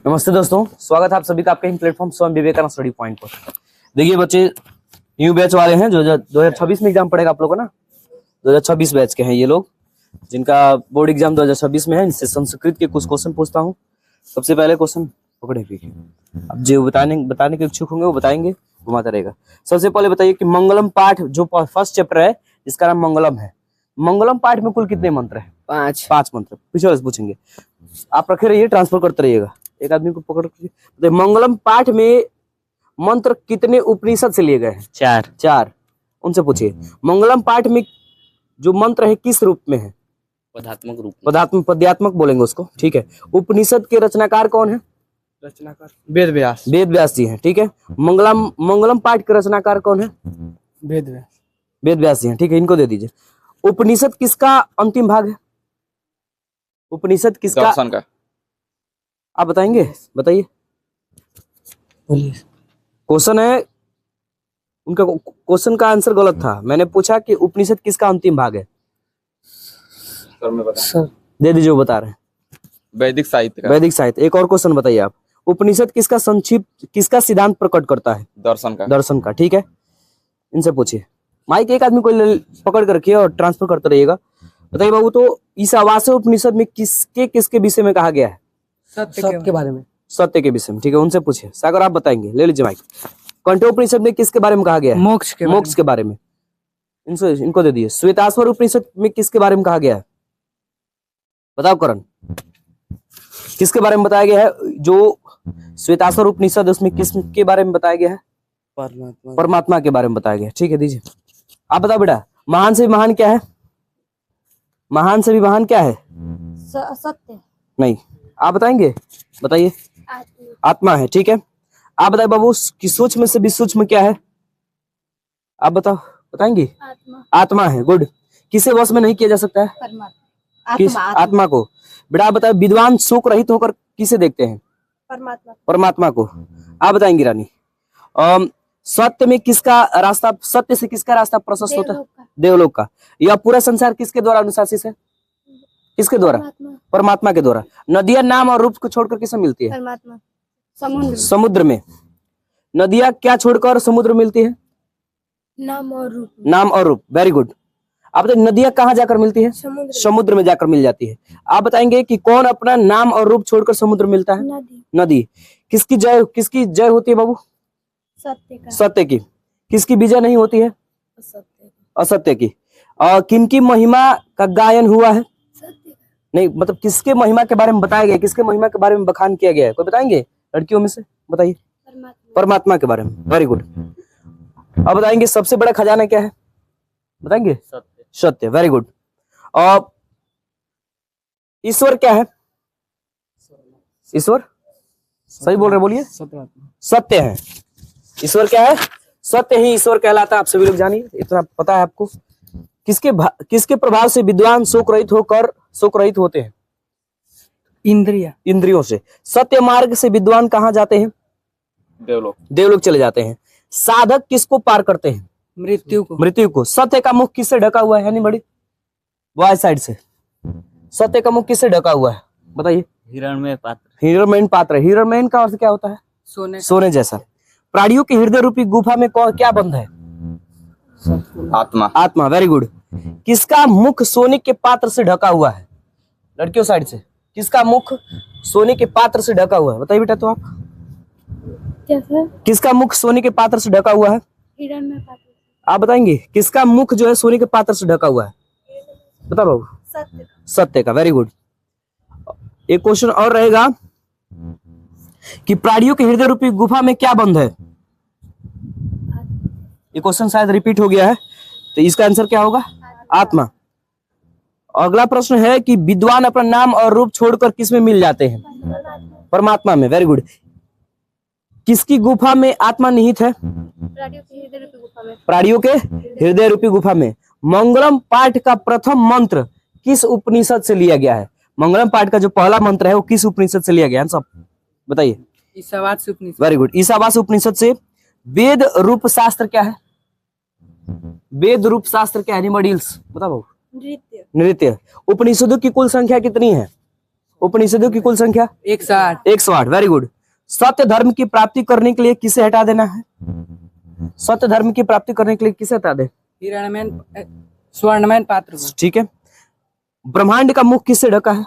नमस्ते दोस्तों, स्वागत है आप सभी का आपके इन platform Swami Vivekananda study point पर। देखिए बच्चे, न्यू बैच वाले हैं जो 2026 में एग्जाम पड़ेगा आप लोगों को ना। 2026 बैच के हैं ये लोग, जिनका बोर्ड एग्जाम 2026 में है। इनसे संस्कृत के कुछ क्वेश्चन पूछता हूँ। सबसे पहले क्वेश्चन पकड़े भी, अब जो बताने के इच्छुक होंगे वो बताएंगे, घुमाता रहेगा। सबसे पहले बताइए कि मंगलम पाठ जो फर्स्ट चैप्टर है जिसका नाम मंगलम है, मंगलम पाठ में कुल कितने मंत्र है? 5 मंत्र। पीछे वाले से पूछेंगे, आप रखे रहिए, ट्रांसफर करते रहिएगा। एक आदमी को पकड़ के मंगलम पाठ में मंत्र कितने उपनिषद से लिए गए हैं? 4। उनसे पूछिए मंगलम पाठ में जो मंत्र है किस रूप में है? पदात्मक रूप। पद्यात्मक बोलेंगे उसको, ठीक है। उपनिषद के रचनाकार कौन है? रचनाकार वेद व्यास जी हैं, ठीक है। मंगलम पाठ के रचनाकार कौन है? वेद व्यास जी हैं, ठीक है। इनको दे दीजिए। उपनिषद किसका अंतिम भाग है? उपनिषद किसका? दर्शन का। आप बताएंगे? बताइए। क्वेश्चन है उनका, क्वेश्चन का आंसर गलत था। मैंने पूछा कि उपनिषद किसका अंतिम भाग है। सर मैं बता दे दीजिए, वो बता रहे हैं। वैदिक साहित्य का। वैदिक साहित्य। एक और क्वेश्चन बताइए आप। उपनिषद किसका संक्षिप्त, किसका सिद्धांत प्रकट करता है? दर्शन का, ठीक है। इनसे पूछिए। माइक एक आदमी को पकड़ कर रखिए और ट्रांसफर करते रहिएगा। बताइए बाबू, तो ईशावास्य उपनिषद में किसके विषय में कहा गया है? सत्य के बारे में। सत्य के विषय में, ठीक है। उनसे पूछिए। सागर आप बताएंगे, ले लीजिए माइक। कंठोपनिषद में किसके बारे में कहा गया है? मोक्ष के बारे में। इनको दे दिए। श्वेताश्वर उपनिषद में किसके बारे में कहा गया है? बताओ करण, किसके बारे में बताया गया है? जो श्वेताश्वर उपनिषद उसमें किसके बारे में बताया गया है? परमात्मा के बारे में बताया गया है, ठीक है। दीजिए। आप बताओ बेटा, महान से भी महान क्या है? महान से भी महान क्या है? सत्य नहीं, आप बताएंगे? बताइए। आत्मा है, ठीक है। आप बताइए बाबू कि सूक्ष्म से भी सूक्ष्म क्या है? आप बताओ, बताएंगे? आत्मा है, गुड। किसे वश में नहीं किया जा सकता है? किस? आत्मा को। बेटा आप बताओ, विद्वान शोक रहित होकर किसे देखते हैं? परमात्मा को। आप बताएंगे रानी। सत्य में किसका रास्ता, सत्य से किसका रास्ता प्रशस्त होता है? देवलोक का। यह पूरा संसार किसके द्वारा अनुशासित है? किसके द्वारा? परमात्मा के द्वारा। नदियां नाम और रूप को छोड़कर किसे मिलती है? समुद्र में। नदियां क्या छोड़कर समुद्र में मिलती है? नाम और रूप। Very good. आप बताइए, नदियां कहाँ जाकर मिलती है? समुद्र में जाकर मिल जाती है। आप बताएंगे कि कौन अपना नाम और रूप छोड़कर समुद्र मिलता है? नदी। किसकी जय होती है बाबू? सत्य की। किसकी विजय नहीं होती है? असत्य की। और किनकी महिमा का गायन हुआ है? नहीं, मतलब किसके महिमा के बारे में बताया गया, किसके महिमा के बारे में बखान किया गया है? कोई बताएंगे लड़कियों में से? बताइए। परमात्मा के बारे में। Very good. अब बताएंगे सबसे बड़ा खजाना क्या है? बताएंगे? सत्य। Very good. और ईश्वर क्या है? ईश्वर सही बोल रहे, बोलिए। सत्य है। ईश्वर क्या है? सत्य ही ईश्वर कहलाता है। आप सभी लोग जानिए, इतना पता है आपको। किसके प्रभाव से विद्वान शोक रहित होते हैं? इंद्रियों से। सत्य मार्ग से विद्वान कहाँ जाते हैं? देवलोक चले जाते हैं। साधक किसको पार करते हैं? मृत्यु को। सत्य का मुख किससे ढका हुआ है? यानी बड़ी वाई साइड से। सत्य का मुख किससे ढका हुआ है? बताइए। हिरण्मय पात्र। हिरण्मय का अर्थ क्या होता है? सोने जैसा। प्राणियों के हृदय रूपी गुफा में क्या बंद है? आत्मा। Very good. किसका मुख सोने के पात्र से ढका हुआ है? लड़कियों साइड से। किसका मुख सोने के पात्र से ढका हुआ है? बताइए बेटा। तो आप किसका मुख सोने के पात्र से ढका हुआ है? आप बताएंगे किसका मुख जो है सोने के पात्र से ढका हुआ है? बताओ बाबू। सत्य का। Very good. एक क्वेश्चन और रहेगा कि प्राणियों के हृदय रूपी गुफा में क्या बंद है? ये क्वेश्चन शायद रिपीट हो गया है, तो इसका आंसर क्या होगा? आत्मा। अगला प्रश्न है कि विद्वान अपना नाम और रूप छोड़कर किस में मिल जाते हैं? परमात्मा में। Very good. किसकी गुफा में आत्मा निहित है? प्राणियों के हृदय रूपी गुफा में। मंगलम पाठ का प्रथम मंत्र किस उपनिषद से लिया गया है? मंगलम पाठ का जो पहला मंत्र है वो किस उपनिषद से लिया गया है? सब बताइए। ईशावास्य उपनिषद। Very good. ईशावास्य उपनिषद से। वेद रूप शास्त्र क्या है? वेद रूप शास्त्र क्या है? एनिमल बताओ। नृत्य। उपनिषदों की कुल संख्या कितनी है? उपनिषदों की कुल संख्या 108। 108। Very good. सत्य धर्म की प्राप्ति करने के लिए किसे हटा देना है? सत्य धर्म की प्राप्ति करने के लिए किसे हटा दे? हिरणमय स्वर्णमय पात्र को। ठीक है। ब्रह्मांड का मुख किससे ढका है?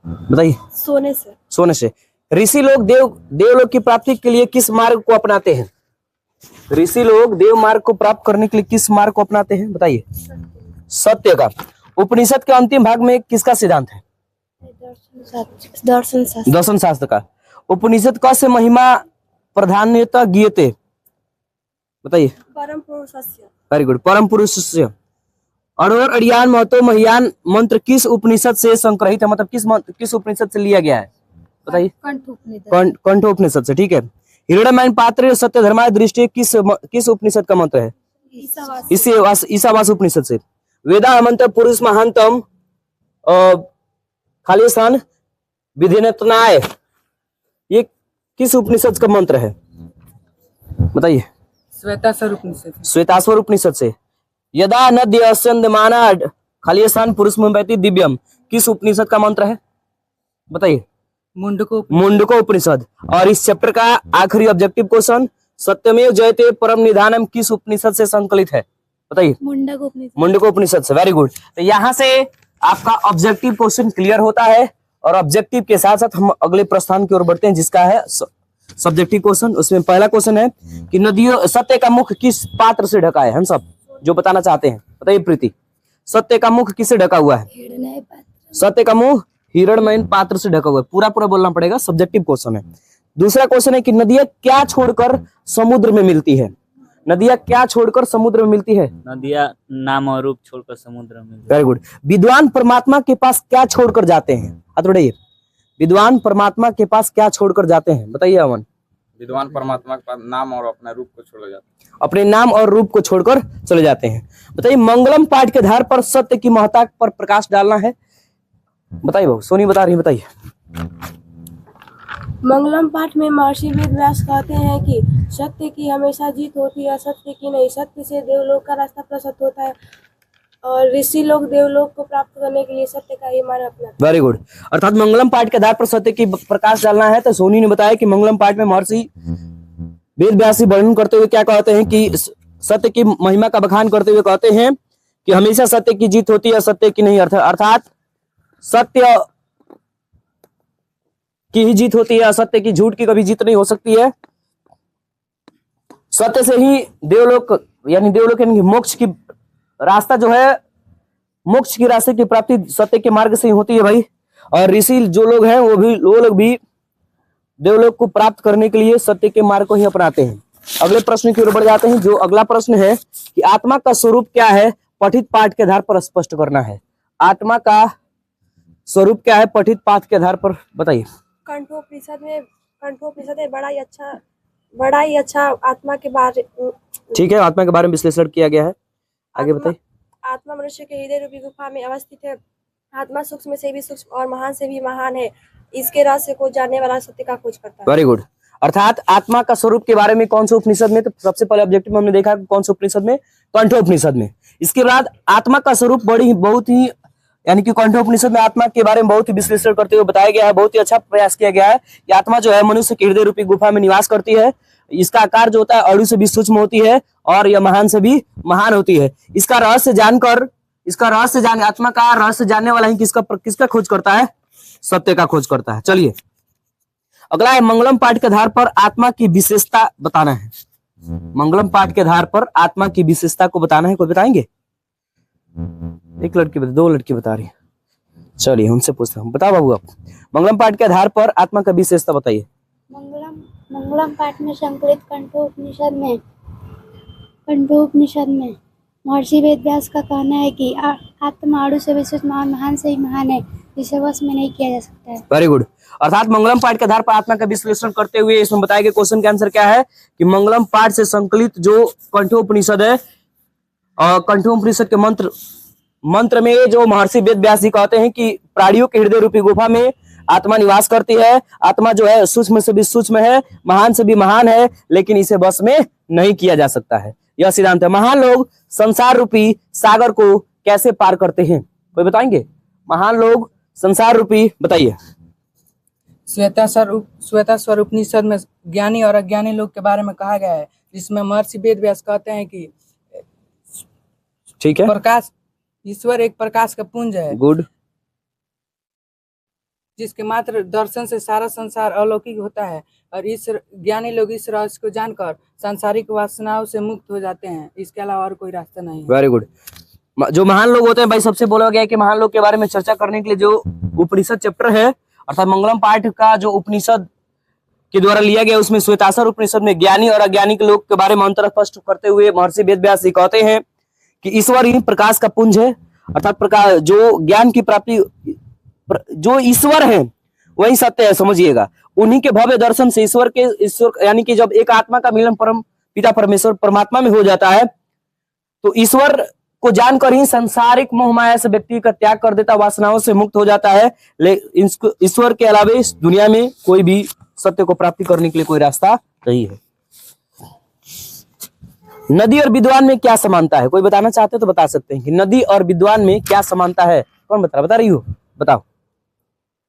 बताइए। सोने से। सोने से। ऋषि लोग देवलोक की प्राप्ति के लिए किस मार्ग को अपनाते हैं? ऋषि लोग देव मार्ग को प्राप्त करने के लिए किस मार्ग को अपनाते हैं? बताइए। सत्य का। उपनिषद के अंतिम भाग में किसका सिद्धांत है? दर्शन शास्त्र का। उपनिषद का से महिमा प्रधान्यता गीयते? बताइए। परम पुरुषस्य। Very good. परम पुरुषस्य। अणोर अड़ियान महतो महियान मंत्र किस उपनिषद से संग्रहित है? मतलब किस उपनिषद से लिया गया है? बताइए। कंठोपनिषद से। ठीक है। हिरण्यमय पात्र सत्य धर्माय दृष्टि किस उपनिषद का मंत्र है? ईशावास उपनिषद से। वेदा मंत्र पुरुष महानतम खालिस्तान विधिनतनाय ये किस उपनिषद का मंत्र है? बताइए। श्वेताश्वर उपनिषद। श्वेताश्वर उपनिषद से। यदा नद्य स्यन्दमाना खालिस्तान पुरुष मुंबैति दिव्यम किस उपनिषद का मंत्र है? बताइए। मुंडको उपनिषद। और इस चैप्टर का आखिरी ऑब्जेक्टिव क्वेश्चन सत्यमेव जयते परम निधानम किस उपनिषद से संकलित है? बताइए। मुंडको उपनिषद से। Very good. तो यहाँ से आपका ऑब्जेक्टिव क्वेश्चन क्लियर होता है और ऑब्जेक्टिव के साथ साथ हम अगले प्रस्थान की ओर बढ़ते हैं जिसका है सब्जेक्टिव क्वेश्चन। उसमें पहला क्वेश्चन है कि नदियों सत्य का मुख किस पात्र से ढका है? हम सब जो बताना चाहते हैं बताइए प्रीति। सत्य का मुख किससे ढका हुआ है? सत्य का मुंह हिरणमय पात्र से ढका हुआ है। पूरा बोलना पड़ेगा। सब्जेक्टिव क्वेश्चन है। दूसरा क्वेश्चन है कि नदियां क्या छोड़कर समुद्र में मिलती है? नदियां क्या छोड़कर समुद्र में मिलती है? नदियां नाम और रूप छोड़कर समुद्र में। Very good. विद्वान परमात्मा के पास क्या छोड़कर जाते हैं? हाथ बढ़ाइए। विद्वान परमात्मा के पास क्या छोड़कर जाते हैं? बताइए अमन। विद्वान परमात्मा के पास नाम और अपने रूप को छोड़ जाते हैं। अपने नाम और रूप को छोड़कर चले जाते हैं। बताइए। मंगलम पाठ के आधार पर सत्य की महत्ता पर प्रकाश डालना है। बताइए बहू। सोनी बता रही है। बताइए। मंगलम पाठ में महर्षि वेद व्यास कहते हैं कि सत्य की हमेशा जीत होती है, असत्य की नहीं। सत्य से देवलोक का रास्ता प्रशस्त होता है और ऋषि लोग देवलोक को प्राप्त करने के लिए सत्य का ही मार्ग अपनाते हैं। Very good. अर्थात मंगलम पाठ के आधार पर सत्य की प्रकाश डालना है। तो सोनी ने बताया कि मंगलम पाठ में महर्षि वेद व्यास वर्णन करते हुए क्या कहते हैं कि सत्य की महिमा का बखान करते हुए कहते हैं कि हमेशा सत्य की जीत होती है, असत्य की नहीं। अर्थात सत्य की ही जीत होती है, असत्य की झूठ की कभी जीत नहीं हो सकती है। सत्य से ही देवलोक यानी मोक्ष की रास्ता जो है, मोक्ष की रास्ते की प्राप्ति सत्य के मार्ग से ही होती है भाई। और ऋषि जो लोग हैं वो लोग भी देवलोक को प्राप्त करने के लिए सत्य के मार्ग को ही अपनाते हैं। अगले प्रश्न की ओर बढ़ जाते हैं। जो अगला प्रश्न है कि आत्मा का स्वरूप क्या है? पठित पाठ के आधार पर स्पष्ट करना है। आत्मा का स्वरूप क्या है? पठित पाठ के आधार पर बताइए। कंठोपनिषद में बड़ा ही अच्छा आत्मा के बारे। ठीक है। आत्मा के बारे में विश्लेषण किया गया है। आगे बताइए। आत्मा मनुष्य के हृदय रूपी गुफा में अवस्थित है। आत्मा सूक्ष्म से भी सूक्ष्म और महान से भी महान है। इसके रहस्य को जानने वाला सत्य का खोज करता है। Very good. अर्थात आत्मा का स्वरूप के बारे में कौन से उपनिषद में? तो सबसे पहले ऑब्जेक्टिव हमने देखा कौन से उपनिषद में? कंठोपनिषद में। इसके बाद आत्मा का स्वरूप बहुत ही यानी कि कंठोपनिषद में आत्मा के बारे में बहुत ही विश्लेषण करते हुए बताया गया है। बहुत ही अच्छा प्रयास किया गया है कि आत्मा जो है मनुष्य के हृदय रूपी गुफा में निवास करती है। इसका आकार जो होता है अणु से भी सूक्ष्म होती है और यह महान से भी महान होती है। इसका रहस्य जान आत्मा का रहस्य जानने वाला ही किसका खोज करता है? सत्य का खोज करता है। चलिए अगला है मंगलम पाठ के आधार पर आत्मा की विशेषता बताना है। मंगलम पाठ के आधार पर आत्मा की विशेषता को बताना है। कोई बताएंगे? एक लड़की दो लड़की बता रही है। चलिए उनसे पूछता हूँ। बताओ बाबू आप मंगलम पाठ के आधार पर आत्मा का विशेषता बताइए। मंगलम पाठ में संकलित कंठोपनिषद में महर्षि वेद व्यास का कहना है कि आत्मा अणु से भी सूक्ष्म और महान से ही महान है, जिसे वश में नहीं किया जा सकता है। Very good. अर्थात मंगलम पाठ के आधार पर आत्मा का विश्लेषण करते हुए इसमें बताया गया क्वेश्चन का आंसर क्या है कि मंगलम पाठ से संकलित जो कंठोपनिषद है और कंठोपनिषद के मंत्र में जो महर्षि वेद व्यास जी कहते हैं कि प्राणियों के हृदय रूपी गुफा में आत्मा निवास करती है। आत्मा जो है सूक्ष्म से भी सूक्ष्म है, महान से भी महान है, लेकिन इसे बस में नहीं किया जा सकता है। यह सिद्धांत है। महान लोग संसार रूपी सागर को कैसे पार करते हैं? कोई बताएंगे? महान लोग संसार रूपी, बताइए। श्वेताश्वर में ज्ञानी और अज्ञानी लोग के बारे में कहा गया है, जिसमें महर्षि वेद व्यास कहते हैं कि ठीक है, प्रकाश, ईश्वर एक प्रकाश का पुंज है, गुड, जिसके मात्र दर्शन से सारा संसार अलौकिक होता है, और इस ज्ञानी लोग इस रहस्य को जानकर सांसारिक वासनाओं से मुक्त हो जाते हैं। इसके अलावा और कोई रास्ता नहीं है। Very good. जो महान लोग होते हैं भाई, सबसे बोला गया है कि महान लोग के बारे में चर्चा करने के लिए जो उपनिषद चैप्टर है अर्थात मंगलम पाठ का जो उपनिषद के द्वारा लिया गया, उसमें श्वेताश्वर उपनिषद में ज्ञानी और अज्ञानी के लोग के बारे में अंतर स्पष्ट करते हुए महर्षि वेद व्यास जी कहते हैं कि ईश्वर ही प्रकाश का पुंज है, अर्थात प्रकाश जो ज्ञान की प्राप्ति, जो ईश्वर है वही सत्य है, समझिएगा। उन्हीं के भव्य दर्शन से ईश्वर यानी कि जब एक आत्मा का मिलन परम पिता परमेश्वर परमात्मा में हो जाता है, तो ईश्वर को जानकर ही सांसारिक मोह माया से व्यक्ति का त्याग कर देता, वासनाओं से मुक्त हो जाता है। लेकिन ईश्वर के अलावा इस दुनिया में कोई भी सत्य को प्राप्ति करने के लिए कोई रास्ता नहीं है। नदी और विद्वान में क्या समानता है? कोई बताना चाहते तो बता सकते हैं कि नदी और विद्वान में क्या समानता है। कौन बता रही हो, बताओ।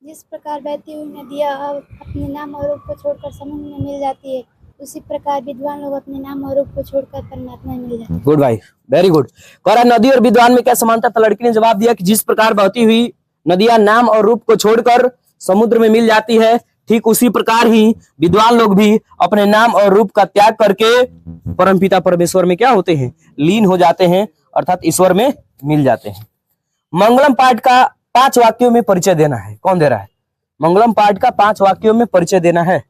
जिस प्रकार बहती हुई नदियाँ अपने नाम और रूप को छोड़कर समुद्र में मिल जाती है, उसी प्रकार विद्वान लोग अपने नाम और रूप को छोड़कर परमात्मा में मिल जाते हैं। गुड भाई, वेरी गुड। कह रहा नदी और विद्वान में क्या समानता? तो लड़की ने जवाब दिया कि जिस प्रकार बहती हुई नदियां नाम और रूप को छोड़कर समुद्र में मिल जाती है, ठीक उसी प्रकार ही विद्वान लोग भी अपने नाम और रूप का त्याग करके परमपिता परमेश्वर में क्या होते हैं? लीन हो जाते हैं, अर्थात ईश्वर में मिल जाते हैं। मंगलम पाठ का 5 वाक्यों में परिचय देना है। कौन दे रहा है? मंगलम पाठ का 5 वाक्यों में परिचय देना है,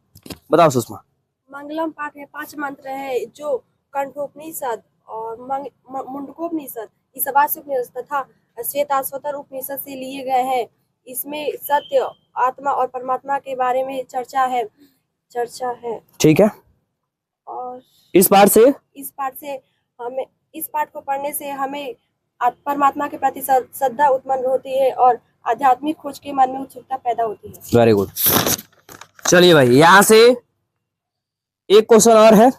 बताओ सुषमा। मंगलम पाठ में 5 मंत्र है जो कंठोपनिषद और मुंडकोपनिषद, ईशावास्योपनिषद तथा श्वेताश्वर उपनिषद से लिए गए हैं। इसमें सत्य, आत्मा और परमात्मा के बारे में चर्चा है। ठीक है। और इस पाठ से हमें, इस पाठ को पढ़ने से हमें परमात्मा के प्रति श्रद्धा उत्पन्न होती है और आध्यात्मिक खोज के मन में उत्सुकता पैदा होती है। Very good. चलिए भाई, यहाँ से एक क्वेश्चन और है,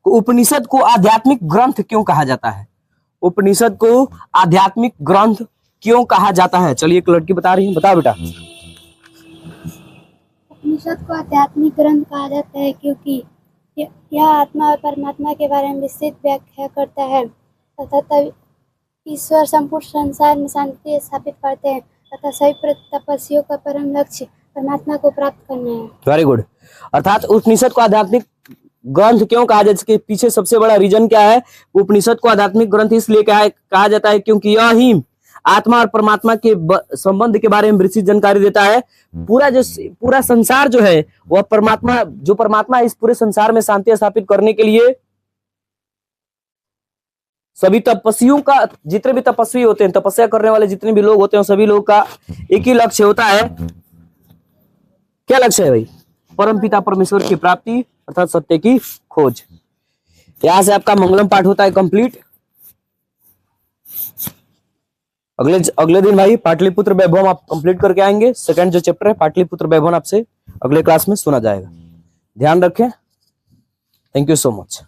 उपनिषद को आध्यात्मिक ग्रंथ क्यों कहा जाता है? उपनिषद को आध्यात्मिक ग्रंथ क्यों कहा जाता है? चलिए एक लड़की बता रही है, बताओ बेटा। उपनिषद को आध्यात्मिक ग्रंथ कहा जाता है क्योंकि यह आत्मा और परमात्मा के बारे में विस्तृत व्याख्या करता है तथा तब ईश्वर संपूर्ण संसार में शांति स्थापित करते हैं तथा सभी तपस्वियों का परम लक्ष्य परमात्मा को प्राप्त करना है। Very good. अर्थात उपनिषद को आध्यात्मिक ग्रंथ क्यों कहा जाता है? इसके पीछे सबसे बड़ा रीजन क्या है? उपनिषद को आध्यात्मिक ग्रंथ इसलिए कहा जाता है क्योंकि यह ही आत्मा और परमात्मा के संबंध के बारे में विस्तृत जानकारी देता है। पूरा संसार जो है वह परमात्मा इस पूरे संसार में शांति स्थापित करने के लिए सभी तपस्वियों का, जितने भी तपस्वी होते हैं, तपस्या करने वाले जितने भी लोग होते हैं, सभी लोगों का एक ही लक्ष्य होता है। क्या लक्ष्य है भाई? परमपिता परमेश्वर की प्राप्ति अर्थात सत्य की खोज। यहां से आपका मंगलम पाठ होता है कंप्लीट। अगले दिन भाई पाटलिपुत्र वैभव आप कंप्लीट करके आएंगे। सेकंड जो चैप्टर है पाटलिपुत्र वैभव आपसे अगले क्लास में सुना जाएगा। ध्यान रखें। Thank you so much.